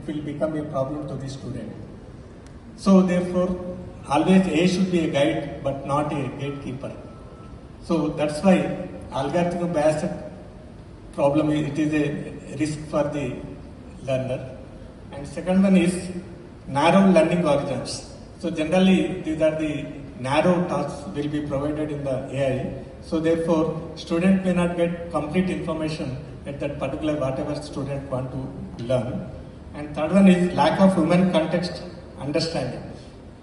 will become a problem to the student. So therefore, always A should be a guide but not a gatekeeper. So that's why algorithm based problem it is a risk for the learner. And second one is narrow learning horizons. So generally these are the narrow tasks will be provided in the AI. So therefore student may not get complete information at that particular whatever student want to learn. And third one is lack of human context understanding.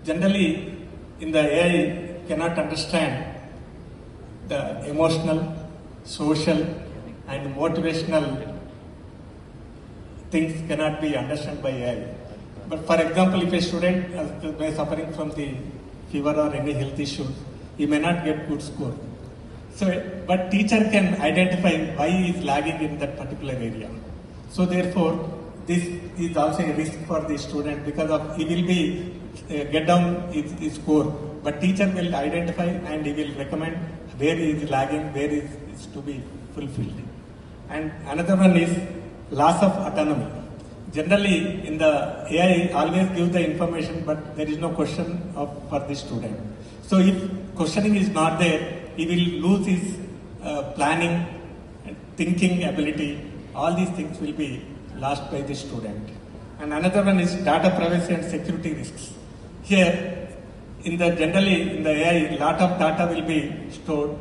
Generally in the AI cannot understand the emotional, social and motivational things cannot be understood by AI. But for example, if a student is suffering from the fever or any health issues, he may not get good score. So, but teacher can identify why he is lagging in that particular area. So therefore, this is also a risk for the student because of he will be get down his score, but teacher will identify and he will recommend where he is lagging, where is to be fulfilled. And another one is loss of autonomy. Generally, in the AI, always give the information, but there is no question for the student. So if questioning is not there, he will lose his planning, thinking ability. All these things will be lost by the student. And another one is data privacy and security risks. Here, generally in the AI, lot of data will be stored,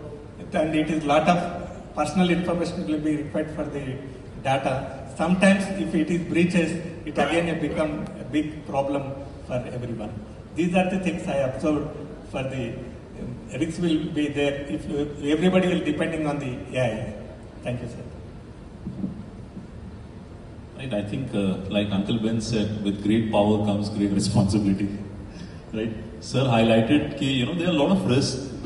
and it is lot of personal information will be required for the data. Sometimes if it is breaches, it again become a big problem for everyone. These are the things I observed for the risks will be there if everybody will depending on the AI. Thank you, sir. Right, I think like Uncle Ben said, with great power comes great responsibility. Right? Sir highlighted that there are a lot of risks